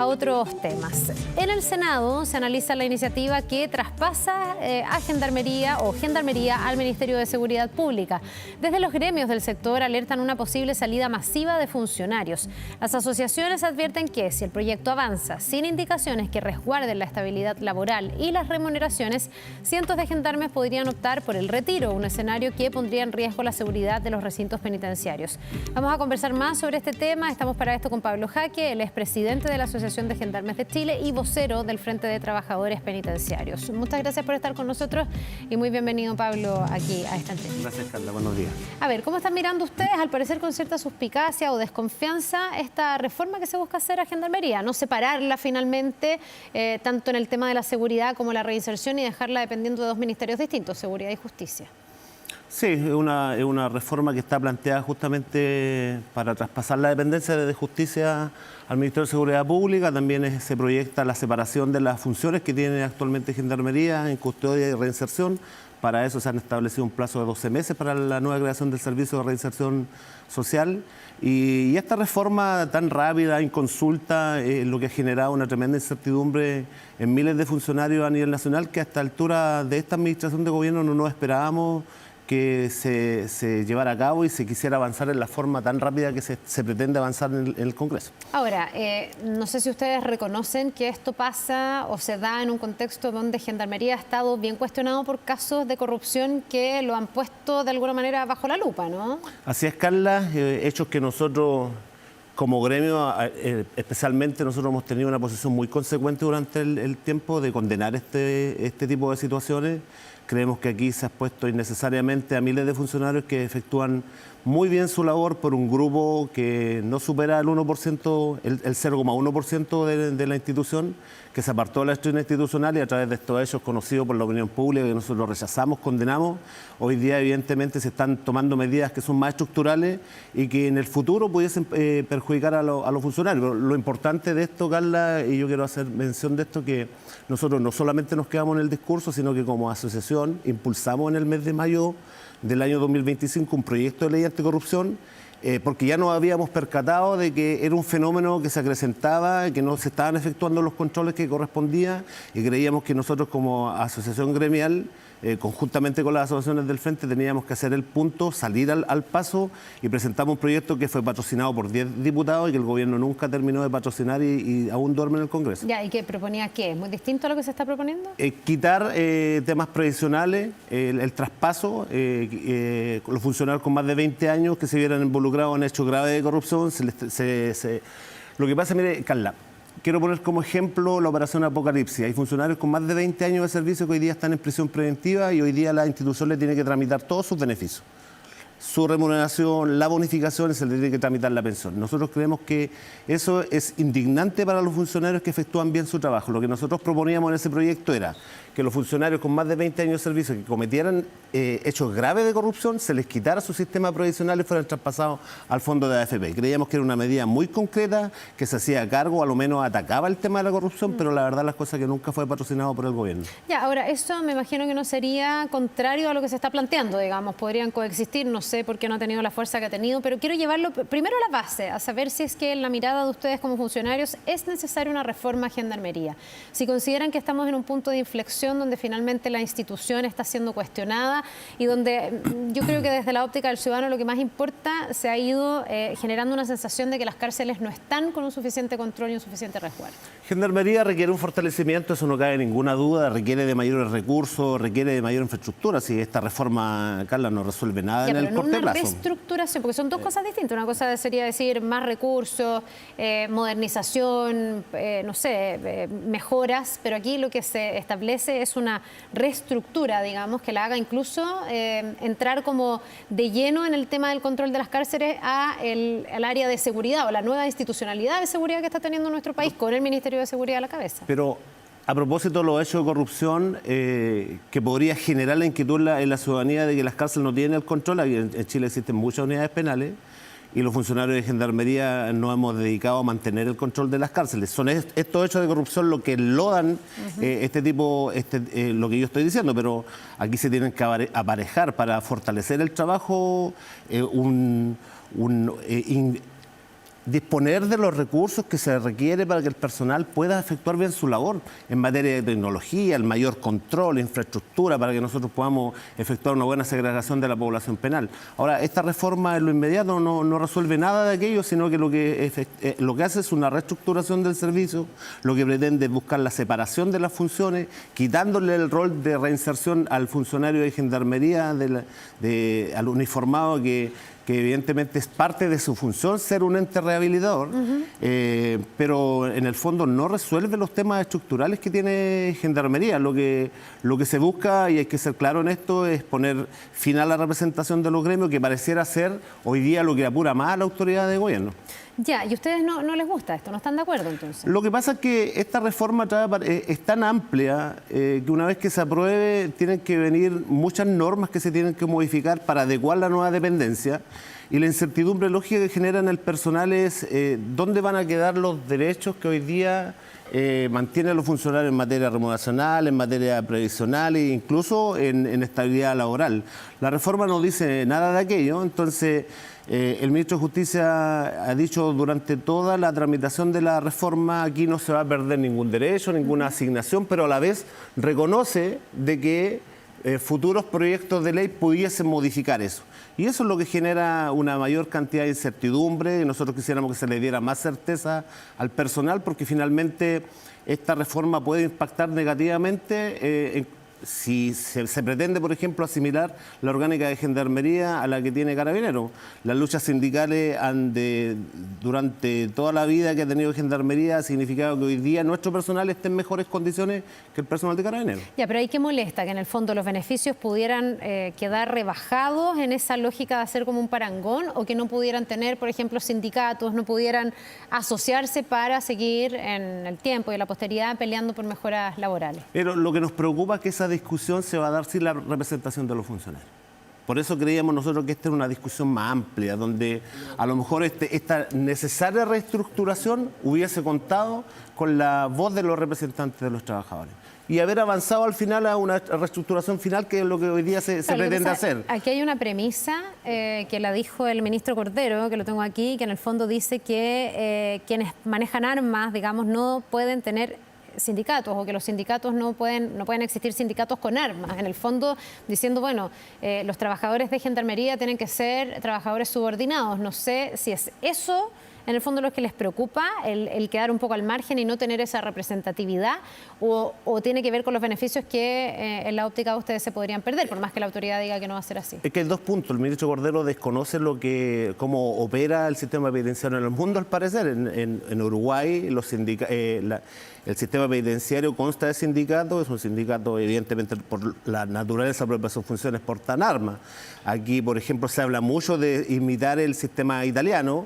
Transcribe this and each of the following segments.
otros temas. En el Senado se analiza la iniciativa que traspasa a Gendarmería al Ministerio de Seguridad Pública. Desde los gremios del sector alertan una posible salida masiva de funcionarios. Las asociaciones advierten que si el proyecto avanza sin indicaciones que resguarden la estabilidad laboral y las remuneraciones, cientos de gendarmes podrían optar por el retiro, un escenario que pondría en riesgo la seguridad de los recintos penitenciarios. Vamos a conversar más sobre este tema. Estamos para esto con Pablo Jaque, él es presidente de la Asociación de Gendarmes de Chile y vocero del Frente de Trabajadores Penitenciarios. Muchas gracias por estar con nosotros y muy bienvenido, Pablo, aquí a esta entrevista. Gracias, Carla. Buenos días. A ver, ¿cómo están mirando ustedes, al parecer con cierta suspicacia o desconfianza, esta reforma que se busca hacer a Gendarmería? No separarla finalmente, tanto en el tema de la seguridad como la reinserción, y dejarla dependiendo de dos ministerios distintos, Seguridad y Justicia. Sí, es una reforma que está planteada justamente para traspasar la dependencia de Justicia al Ministerio de Seguridad Pública. También se proyecta la separación de las funciones que tiene actualmente Gendarmería en custodia y reinserción. Para eso se han establecido un plazo de 12 meses para la nueva creación del Servicio de Reinserción Social. Y esta reforma tan rápida, inconsulta, lo que ha generado una tremenda incertidumbre en miles de funcionarios a nivel nacional, que a esta altura de esta administración de gobierno no nos esperábamos que se llevara a cabo y se quisiera avanzar en la forma tan rápida que se pretende avanzar en el Congreso. Ahora, no sé si ustedes reconocen que esto pasa o se da en un contexto donde Gendarmería ha estado bien cuestionado por casos de corrupción que lo han puesto de alguna manera bajo la lupa, ¿no? Así es, Carla, hechos que nosotros como gremio, especialmente nosotros hemos tenido una posición muy consecuente durante el tiempo de condenar este tipo de situaciones. Creemos que aquí se ha expuesto innecesariamente a miles de funcionarios que efectúan muy bien su labor por un grupo que no supera el 1%, el 0,1% de la institución, que se apartó de la estructura institucional, y a través de estos hechos conocidos por la opinión pública, que nosotros rechazamos, condenamos, hoy día evidentemente se están tomando medidas que son más estructurales y que en el futuro pudiesen perjudicar a los funcionarios. Pero lo importante de esto, Carla, y yo quiero hacer mención de esto, que nosotros no solamente nos quedamos en el discurso, sino que como asociación impulsamos en el mes de mayo del año 2025 un proyecto de ley anticorrupción, porque ya nos habíamos percatado de que era un fenómeno que se acrecentaba, que no se estaban efectuando los controles que correspondía, y creíamos que nosotros como asociación gremial, conjuntamente con las asociaciones del Frente, teníamos que hacer el punto, salir al paso, y presentamos un proyecto que fue patrocinado por 10 diputados y que el gobierno nunca terminó de patrocinar y aún duerme en el Congreso. Ya, ¿y qué proponía? ¿Qué? ¿Muy distinto a lo que se está proponiendo? Quitar temas previsionales, el traspaso, los funcionarios con más de 20 años que se vieran involucrados en hechos graves de corrupción. Lo que pasa, mire, Carla, quiero poner como ejemplo la operación Apocalipsis. Hay funcionarios con más de 20 años de servicio que hoy día están en prisión preventiva y hoy día la institución le tiene que tramitar todos sus beneficios. Su remuneración, la bonificación, y se le tiene que tramitar la pensión. Nosotros creemos que eso es indignante para los funcionarios que efectúan bien su trabajo. Lo que nosotros proponíamos en ese proyecto era que los funcionarios con más de 20 años de servicio que cometieran hechos graves de corrupción, se les quitara su sistema provisional y fueran traspasados al fondo de AFP. Creíamos que era una medida muy concreta, que se hacía cargo, a lo menos atacaba el tema de la corrupción, pero la verdad las cosas que nunca fue patrocinado por el gobierno. Ya, ahora, eso me imagino que no sería contrario a lo que se está planteando, digamos, podrían coexistir, no sé por qué no ha tenido la fuerza que ha tenido, pero quiero llevarlo primero a la base, a saber si es que en la mirada de ustedes como funcionarios es necesaria una reforma a Gendarmería. Si consideran que estamos en un punto de inflexión donde finalmente la institución está siendo cuestionada y donde yo creo que desde la óptica del ciudadano lo que más importa, se ha ido generando una sensación de que las cárceles no están con un suficiente control y un suficiente resguardo. Gendarmería requiere un fortalecimiento, eso no cabe ninguna duda, requiere de mayores recursos, requiere de mayor infraestructura. Si esta reforma, Carla, no resuelve nada en el corto plazo. Reestructuración, porque son dos cosas distintas. Una cosa sería decir más recursos, modernización, no sé, mejoras, pero aquí lo que se establece es una reestructura, digamos, que la haga incluso entrar como de lleno en el tema del control de las cárceles al área de seguridad o la nueva institucionalidad de seguridad que está teniendo nuestro país con el Ministerio de Seguridad a la cabeza. Pero a propósito de los hechos de corrupción que podría generar la inquietud en la ciudadanía de que las cárceles no tienen el control, en Chile existen muchas unidades penales y los funcionarios de Gendarmería nos hemos dedicado a mantener el control de las cárceles. Son estos hechos de corrupción lo que enlodan lo que yo estoy diciendo, pero aquí se tienen que aparejar para fortalecer el trabajo disponer de los recursos que se requiere para que el personal pueda efectuar bien su labor en materia de tecnología, el mayor control, infraestructura, para que nosotros podamos efectuar una buena segregación de la población penal. Ahora, esta reforma en lo inmediato no resuelve nada de aquello, sino que lo que hace es una reestructuración del servicio, lo que pretende es buscar la separación de las funciones, quitándole el rol de reinserción al funcionario de gendarmería, al uniformado que evidentemente es parte de su función ser un ente rehabilitador, pero en el fondo no resuelve los temas estructurales que tiene Gendarmería. Lo que se busca, y hay que ser claro en esto, es poner fin a la representación de los gremios, que pareciera ser hoy día lo que apura más a la autoridad de gobierno. Ya, ¿y a ustedes no les gusta esto? ¿No están de acuerdo entonces? Lo que pasa es que esta reforma es tan amplia que una vez que se apruebe tienen que venir muchas normas que se tienen que modificar para adecuar la nueva dependencia, y la incertidumbre lógica que genera en el personal es dónde van a quedar los derechos que hoy día mantienen los funcionarios en materia remuneracional, en materia previsional e incluso en estabilidad laboral. La reforma no dice nada de aquello, entonces el ministro de Justicia ha dicho durante toda la tramitación de la reforma aquí no se va a perder ningún derecho, ninguna asignación, pero a la vez reconoce de que futuros proyectos de ley pudiesen modificar eso. Y eso es lo que genera una mayor cantidad de incertidumbre, y nosotros quisiéramos que se le diera más certeza al personal, porque finalmente esta reforma puede impactar negativamente si se pretende, por ejemplo, asimilar la orgánica de Gendarmería a la que tiene Carabineros. Las luchas sindicales durante toda la vida que ha tenido Gendarmería ha significado que hoy día nuestro personal esté en mejores condiciones que el personal de Carabineros. Ya, pero ahí qué molesta, que en el fondo los beneficios pudieran quedar rebajados en esa lógica de hacer como un parangón, o que no pudieran tener, por ejemplo, sindicatos, no pudieran asociarse para seguir en el tiempo y en la posteridad peleando por mejoras laborales. Pero lo que nos preocupa es que esa discusión se va a dar sin la representación de los funcionarios. Por eso creíamos nosotros que esta es una discusión más amplia, donde a lo mejor esta necesaria reestructuración hubiese contado con la voz de los representantes de los trabajadores y haber avanzado al final a una reestructuración final, que es lo que hoy día se pretende hacer. Aquí hay una premisa que la dijo el ministro Cordero, que lo tengo aquí, que en el fondo dice que quienes manejan armas, digamos, no pueden tener sindicatos, o que los sindicatos no pueden existir sindicatos con armas, en el fondo diciendo, bueno, los trabajadores de Gendarmería tienen que ser trabajadores subordinados. No sé si es eso en el fondo lo que les preocupa, el quedar un poco al margen y no tener esa representatividad, o tiene que ver con los beneficios que en la óptica de ustedes se podrían perder, por más que la autoridad diga que no va a ser así. Es que hay dos puntos. El ministro Cordero desconoce cómo opera el sistema penitenciario en el mundo, al parecer. En Uruguay el sistema penitenciario consta de sindicatos, es un sindicato evidentemente por la naturaleza propia de sus funciones portan armas. Aquí, por ejemplo, se habla mucho de imitar el sistema italiano,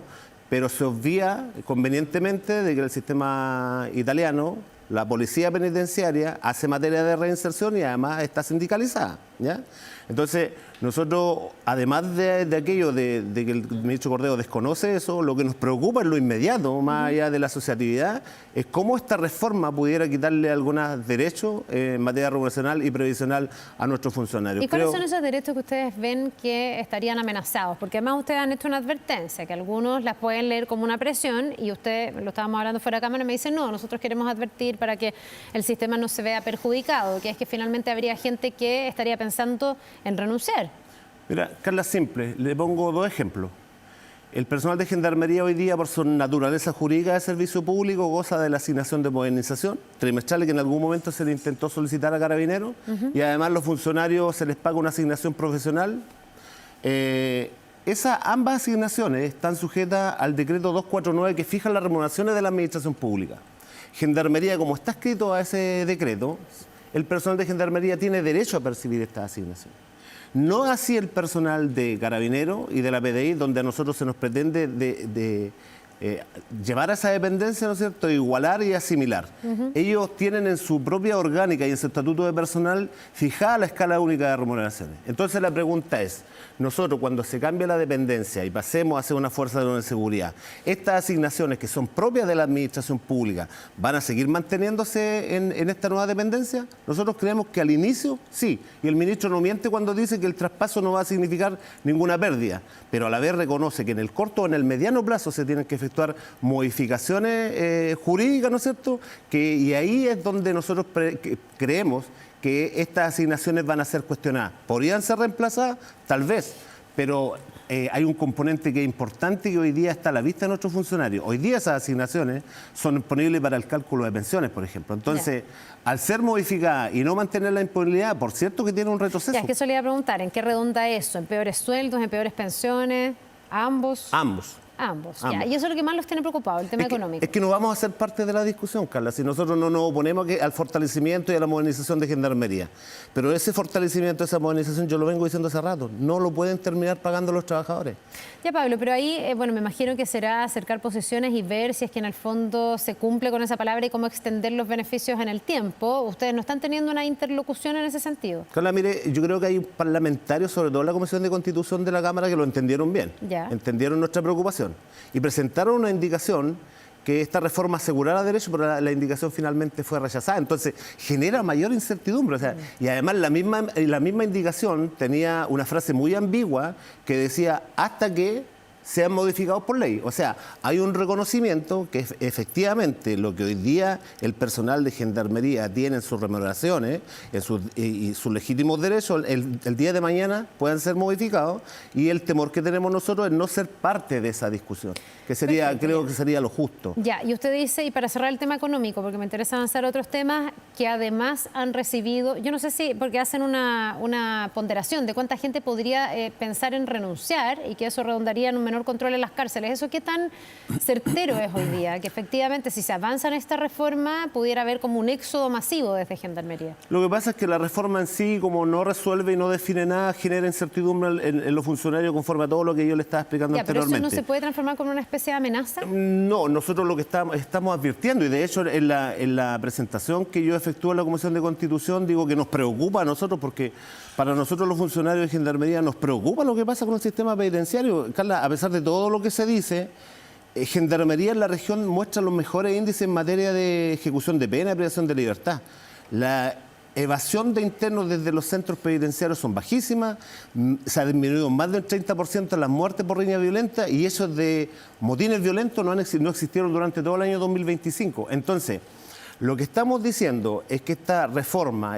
pero se obvia convenientemente de que el sistema italiano, la policía penitenciaria, hace materia de reinserción y además está sindicalizada, ¿ya? Entonces, nosotros, además de aquello de que el ministro Cordero desconoce eso, lo que nos preocupa en lo inmediato, más allá de la asociatividad, es cómo esta reforma pudiera quitarle algunos derechos en materia remuneracional y previsional a nuestros funcionarios. ¿Y cuáles son esos derechos que ustedes ven que estarían amenazados? Porque además ustedes han hecho una advertencia, que algunos las pueden leer como una presión, y usted, lo estábamos hablando fuera de cámara, me dice, no, nosotros queremos advertir para que el sistema no se vea perjudicado, que es que finalmente habría gente que estaría pensando en renunciar. Mira, Carla, simple, le pongo dos ejemplos. El personal de Gendarmería hoy día, por su naturaleza jurídica de servicio público, goza de la asignación de modernización trimestral que en algún momento se le intentó solicitar a Carabineros, y además los funcionarios se les paga una asignación profesional. Ambas asignaciones están sujetas al decreto 249 que fija las remuneraciones de la administración pública. Gendarmería, como está escrito a ese decreto, el personal de Gendarmería tiene derecho a percibir esta asignación. No así el personal de Carabineros y de la PDI, donde a nosotros se nos pretende llevar a esa dependencia, ¿no es cierto?, igualar y asimilar. Ellos tienen en su propia orgánica y en su estatuto de personal fijada la escala única de remuneraciones. Entonces la pregunta es, nosotros cuando se cambia la dependencia y pasemos a ser una fuerza de seguridad, estas asignaciones que son propias de la administración pública, ¿van a seguir manteniéndose en esta nueva dependencia? Nosotros creemos que al inicio sí, y el ministro no miente cuando dice que el traspaso no va a significar ninguna pérdida, pero a la vez reconoce que en el corto o en el mediano plazo se tienen que efectuar efectuar modificaciones jurídicas, ¿no es cierto? Y ahí es donde nosotros creemos que estas asignaciones van a ser cuestionadas. ¿Podrían ser reemplazadas? Tal vez, pero hay un componente que es importante que hoy día está a la vista de nuestros funcionarios. Hoy día esas asignaciones son disponibles para el cálculo de pensiones, por ejemplo. Entonces, al ser modificadas y no mantener la imponibilidad, por cierto que tiene un retroceso. Ya, es que eso le iba a preguntar, ¿en qué redunda eso? ¿En peores sueldos, en peores pensiones? ¿Ambos? Ambos. Ambos, ya. Y eso es lo que más los tiene preocupados, el tema económico. Es que no vamos a ser parte de la discusión, Carla, si nosotros no nos oponemos al fortalecimiento y a la modernización de Gendarmería. Pero ese fortalecimiento, esa modernización, yo lo vengo diciendo hace rato, no lo pueden terminar pagando los trabajadores. Ya, Pablo, pero ahí, bueno, me imagino que será acercar posiciones y ver si es que en el fondo se cumple con esa palabra y cómo extender los beneficios en el tiempo. ¿Ustedes no están teniendo una interlocución en ese sentido? Carla, mire, yo creo que hay parlamentarios, sobre todo en la Comisión de Constitución de la Cámara, que lo entendieron bien. Ya. Entendieron nuestra preocupación y presentaron una indicación que esta reforma asegurara derechos, pero la indicación finalmente fue rechazada. Entonces, genera mayor incertidumbre. O sea, y además la misma indicación tenía una frase muy ambigua que decía hasta que sean modificados por ley. O sea, hay un reconocimiento que efectivamente lo que hoy día el personal de Gendarmería tiene en sus remuneraciones y sus legítimos derechos, el día de mañana puedan ser modificados, y el temor que tenemos nosotros es no ser parte de esa discusión, que sería, perfecto, creo que sería lo justo. Ya, y usted dice, y para cerrar el tema económico, porque me interesa avanzar a otros temas, que además han recibido, yo no sé si, porque hacen una ponderación de cuánta gente podría pensar en renunciar y que eso redundaría en un menor control en las cárceles. ¿Eso qué tan certero es hoy día? Que efectivamente si se avanza en esta reforma pudiera haber como un éxodo masivo desde Gendarmería. Lo que pasa es que la reforma en sí, como no resuelve y no define nada, genera incertidumbre en los funcionarios conforme a todo lo que yo le estaba explicando anteriormente. ¿Pero eso no se puede transformar como una especie de amenaza? No, nosotros lo que estamos advirtiendo, y de hecho en la presentación que yo efectúo en la Comisión de Constitución digo que nos preocupa a nosotros, porque para nosotros los funcionarios de Gendarmería nos preocupa lo que pasa con el sistema penitenciario. Carla, a pesar de todo lo que se dice, Gendarmería en la región muestra los mejores índices en materia de ejecución de pena y privación de libertad. La evasión de internos desde los centros penitenciarios son bajísimas, se ha disminuido más del 30% las muertes por riña violenta, y esos de motines violentos no existieron durante todo el año 2025. Entonces, lo que estamos diciendo es que esta reforma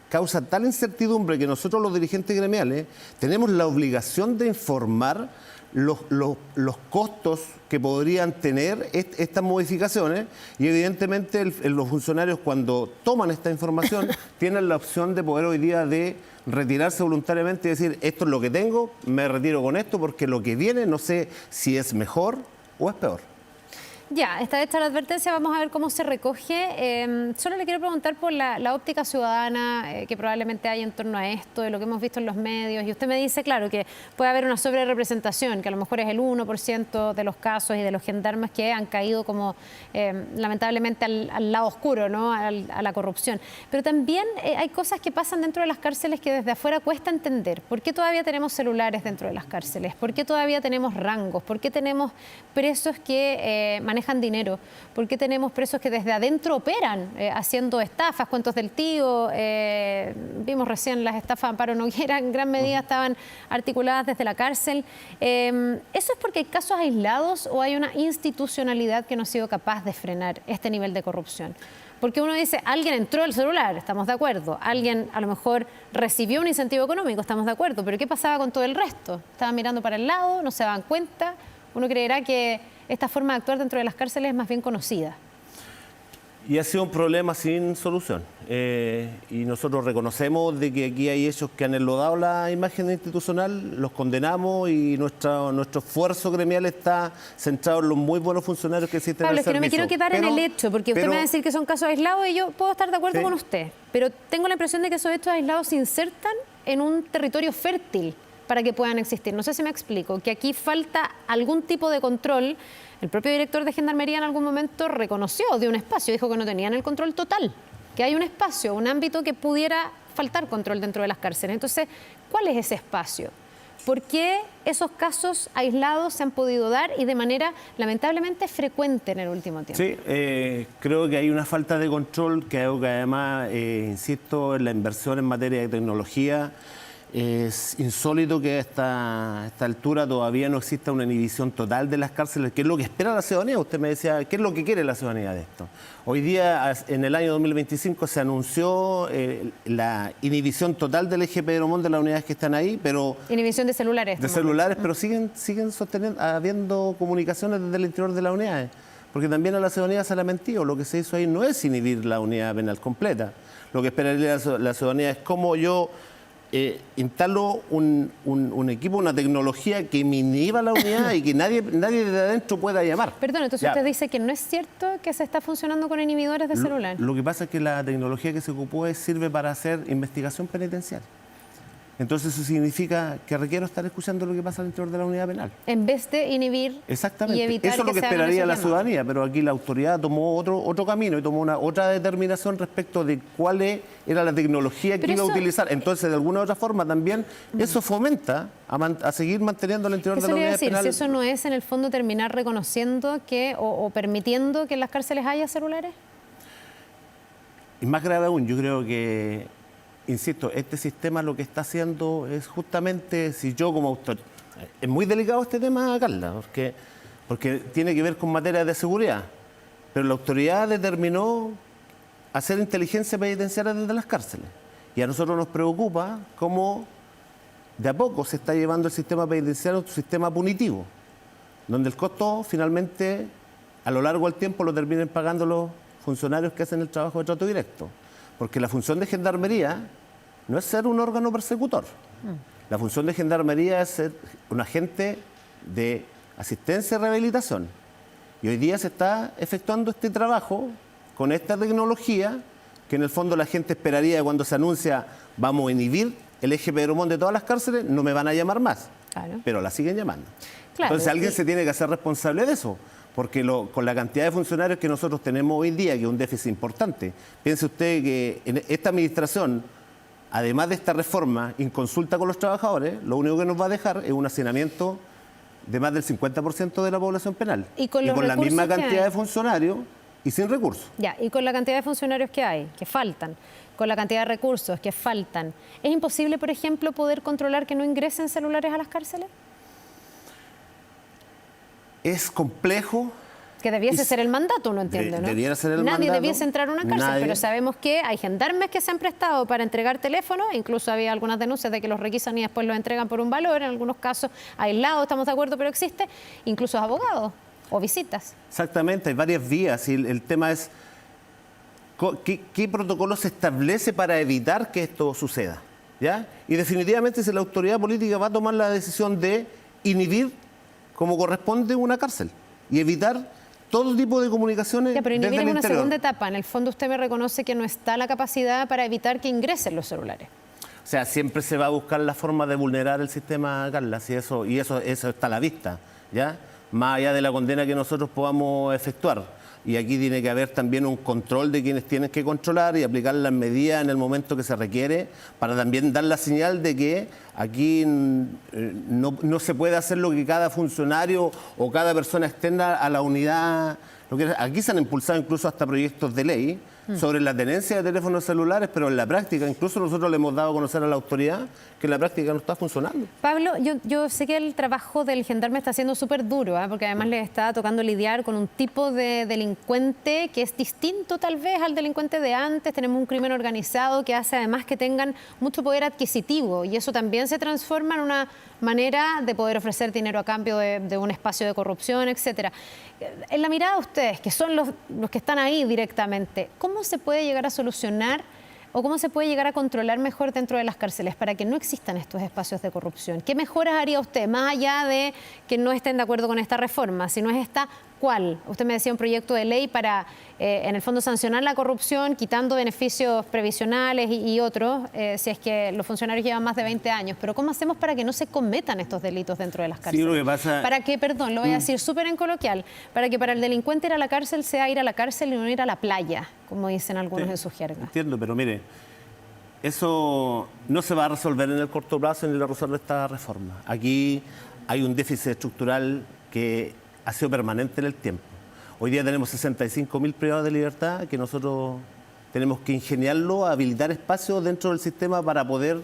causa tal incertidumbre que nosotros los dirigentes gremiales tenemos la obligación de informar los costos que podrían tener estas modificaciones, y evidentemente los funcionarios, cuando toman esta información tienen la opción de poder hoy día de retirarse voluntariamente y decir esto es lo que tengo, me retiro con esto porque lo que viene no sé si es mejor o es peor. Ya, está hecha la advertencia, vamos a ver cómo se recoge. Solo le quiero preguntar por la óptica ciudadana que probablemente hay en torno a esto, de lo que hemos visto en los medios. Y usted me dice, claro, que puede haber una sobrerepresentación, que a lo mejor es el 1% de los casos y de los gendarmes que han caído como lamentablemente al lado oscuro, ¿no? A la corrupción. Pero también hay cosas que pasan dentro de las cárceles que desde afuera cuesta entender. ¿Por qué todavía tenemos celulares dentro de las cárceles? ¿Por qué todavía tenemos rangos? ¿Por qué tenemos presos que manejan dinero? ¿Por qué tenemos presos que desde adentro operan haciendo estafas, cuentos del tío? Vimos recién las estafas de Amparo Noguera, en gran medida estaban articuladas desde la cárcel. ¿Eso es porque hay casos aislados o hay una institucionalidad que no ha sido capaz de frenar este nivel de corrupción? Porque uno dice, alguien entró al celular, estamos de acuerdo. Alguien a lo mejor recibió un incentivo económico, estamos de acuerdo. Pero ¿qué pasaba con todo el resto? Estaban mirando para el lado, no se daban cuenta. Uno creerá que esta forma de actuar dentro de las cárceles es más bien conocida. Y ha sido un problema sin solución. Y nosotros reconocemos de que aquí hay hechos que han enlodado la imagen institucional, los condenamos, y nuestro esfuerzo gremial está centrado en los muy buenos funcionarios que existen Pablo, en el servicio. Pablo, es que no me quiero quedar en el hecho, porque usted me va a decir que son casos aislados y yo puedo estar de acuerdo con usted, pero tengo la impresión de que esos hechos aislados se insertan en un territorio fértil para que puedan existir. No sé si me explico, que aquí falta algún tipo de control. El propio director de Gendarmería en algún momento reconoció de un espacio, dijo que no tenían el control total, que hay un espacio, un ámbito que pudiera faltar control dentro de las cárceles. Entonces, ¿cuál es ese espacio? ¿Por qué esos casos aislados se han podido dar y de manera lamentablemente frecuente en el último tiempo? Sí, creo que hay una falta de control, que además, insisto, en la inversión en materia de tecnología. Es insólito que a esta altura todavía no exista una inhibición total de las cárceles, que es lo que espera la ciudadanía. Usted me decía, ¿qué es lo que quiere la ciudadanía de esto? Hoy día, en el año 2025, se anunció la inhibición total del eje Pedro Montt de las unidades que están ahí, pero... Inhibición de celulares. De celulares, pero siguen sosteniendo, habiendo comunicaciones desde el interior de las unidades. Porque también a la ciudadanía se le ha mentido. Lo que se hizo ahí no es inhibir la unidad penal completa. Lo que esperaría la ciudadanía es cómo yo... instalo un equipo, una tecnología que me inhiba la unidad y que nadie de adentro pueda llamar. Perdón, entonces Ya. usted dice que no es cierto que se está funcionando con inhibidores de celular. Lo que pasa es que la tecnología que se ocupó sirve para hacer investigación penitenciaria. Entonces eso significa que requiero estar escuchando lo que pasa al interior de la unidad penal. En vez de inhibir Exactamente. y evitar Eso es lo que se hagan esperaría esos la llamados. ciudadanía, pero aquí la autoridad tomó otro camino y tomó otra determinación respecto de cuál era la tecnología que Pero iba a eso- utilizar. Entonces, de alguna u otra forma también eso fomenta a seguir manteniendo el interior de Eso la le iba a unidad decir, penal. si eso no es en el fondo terminar reconociendo que o permitiendo que en las cárceles haya celulares. Y más grave aún, yo creo que, insisto, este sistema lo que está haciendo es justamente, si yo como autor... Es muy delicado este tema, Carla, porque tiene que ver con materia de seguridad, pero la autoridad determinó hacer inteligencia penitenciaria desde las cárceles. Y a nosotros nos preocupa cómo de a poco se está llevando el sistema penitenciario a un sistema punitivo, donde el costo finalmente, a lo largo del tiempo, lo terminen pagando los funcionarios que hacen el trabajo de trato directo. Porque la función de gendarmería no es ser un órgano persecutor. La función de gendarmería es ser un agente de asistencia y rehabilitación. Y hoy día se está efectuando este trabajo con esta tecnología que en el fondo la gente esperaría cuando se anuncia vamos a inhibir el eje Pedro Montt de todas las cárceles, no me van a llamar más. Claro. Pero la siguen llamando. Claro, Entonces alguien y- se tiene que hacer responsable de eso, porque con la cantidad de funcionarios que nosotros tenemos hoy día, que es un déficit importante, piense usted que en esta administración, además de esta reforma, inconsulta con los trabajadores, lo único que nos va a dejar es un hacinamiento de más del 50% de la población penal. Y con los la recursos misma que cantidad hay. de funcionarios y sin recursos. Ya, y con la cantidad de funcionarios que hay, que faltan, con la cantidad de recursos que faltan, ¿es imposible, por ejemplo, poder controlar que no ingresen celulares a las cárceles? Es complejo. Que debiese Y ser el mandato, uno entiende, ¿no? debiera ser el Nadie mandato. debiese entrar a una cárcel, Nadie. pero sabemos que hay gendarmes que se han prestado para entregar teléfonos, incluso había algunas denuncias de que los requisan y después los entregan por un valor, en algunos casos aislados, estamos de acuerdo, pero existe, incluso abogados o visitas. Exactamente, hay varias vías y el tema es ¿qué protocolo se establece para evitar que esto suceda? ¿Ya? Y definitivamente si la autoridad política va a tomar la decisión de inhibir como corresponde una cárcel y evitar todo tipo de comunicaciones Ya, pero desde inhibir el es una interior. segunda etapa. En el fondo usted me reconoce que no está la capacidad para evitar que ingresen los celulares. O sea, siempre se va a buscar la forma de vulnerar el sistema, Carla, y eso está a la vista, ¿ya? Más allá de la condena que nosotros podamos efectuar. Y aquí tiene que haber también un control de quienes tienen que controlar y aplicar las medidas en el momento que se requiere para también dar la señal de que aquí no se puede hacer lo que cada funcionario o cada persona externa a la unidad. Aquí se han impulsado incluso hasta proyectos de ley sobre la tenencia de teléfonos celulares, pero en la práctica, incluso nosotros le hemos dado a conocer a la autoridad que en la práctica no está funcionando. Pablo, yo sé que el trabajo del gendarme está siendo súper duro, porque además le está tocando lidiar con un tipo de delincuente que es distinto tal vez al delincuente de antes. Tenemos un crimen organizado que hace además que tengan mucho poder adquisitivo y eso también se transforma en una manera de poder ofrecer dinero a cambio de un espacio de corrupción, etcétera. En la mirada de ustedes, que son los que están ahí directamente, ¿cómo se puede llegar a solucionar o cómo se puede llegar a controlar mejor dentro de las cárceles para que no existan estos espacios de corrupción? ¿Qué mejoras haría usted, más allá de que no estén de acuerdo con esta reforma? Si no es esta, ¿cuál? Usted me decía un proyecto de ley para, en el fondo, sancionar la corrupción, quitando beneficios previsionales y otros, si es que los funcionarios llevan más de 20 años. Pero ¿cómo hacemos para que no se cometan estos delitos dentro de las cárceles? lo que pasa... Para que, perdón, lo voy a decir súper en coloquial, para que para el delincuente ir a la cárcel sea ir a la cárcel y no ir a la playa, como dicen algunos en su jerga. Entiendo, pero mire, eso no se va a resolver en el corto plazo ni lo resuelve esta reforma. Aquí hay un déficit estructural que ha sido permanente en el tiempo. Hoy día tenemos 65.000 privados de libertad que nosotros tenemos que ingeniarlo, habilitar espacios dentro del sistema para poder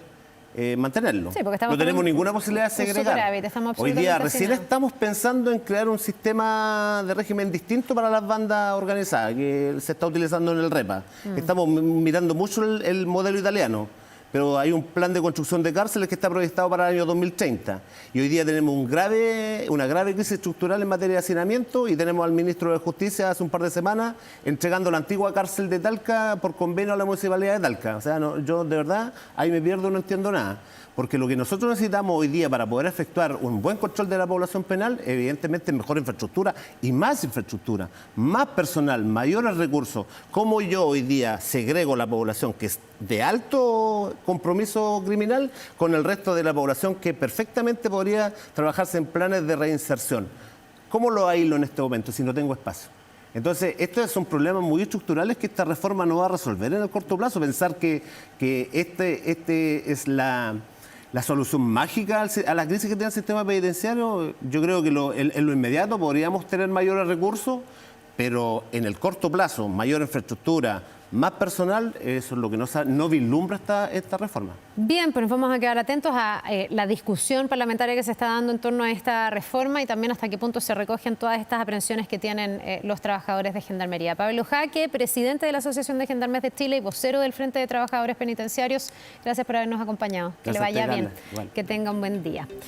mantenerlo. Sí, porque no tenemos ninguna posibilidad de segregar. Hoy día recién estamos pensando en crear un sistema de régimen distinto para las bandas organizadas, que se está utilizando en el REPA. Estamos mirando mucho el modelo italiano, pero hay un plan de construcción de cárceles que está proyectado para el año 2030. Y hoy día tenemos una grave crisis estructural en materia de hacinamiento y tenemos al ministro de Justicia hace un par de semanas entregando la antigua cárcel de Talca por convenio a la Municipalidad de Talca. O sea, yo de verdad ahí me pierdo, no entiendo nada. Porque lo que nosotros necesitamos hoy día para poder efectuar un buen control de la población penal, evidentemente mejor infraestructura y más infraestructura, más personal, mayores recursos. Como yo hoy día segrego la población que es de alto compromiso criminal con el resto de la población que perfectamente podría trabajarse en planes de reinserción. ¿Cómo lo aíslo en este momento si no tengo espacio? Entonces, estos son problemas muy estructurales que esta reforma no va a resolver en el corto plazo. Pensar que este es la solución mágica a la crisis que tiene el sistema penitenciario, yo creo que en lo inmediato podríamos tener mayores recursos, pero en el corto plazo, mayor infraestructura, más personal, eso es lo que no vislumbra esta reforma. Bien, pues nos vamos a quedar atentos a la discusión parlamentaria que se está dando en torno a esta reforma y también hasta qué punto se recogen todas estas aprehensiones que tienen los trabajadores de Gendarmería. Pablo Jaque, presidente de la Asociación de Gendarmes de Chile y vocero del Frente de Trabajadores Penitenciarios, gracias por habernos acompañado. Que le vaya bien, que tenga un buen día.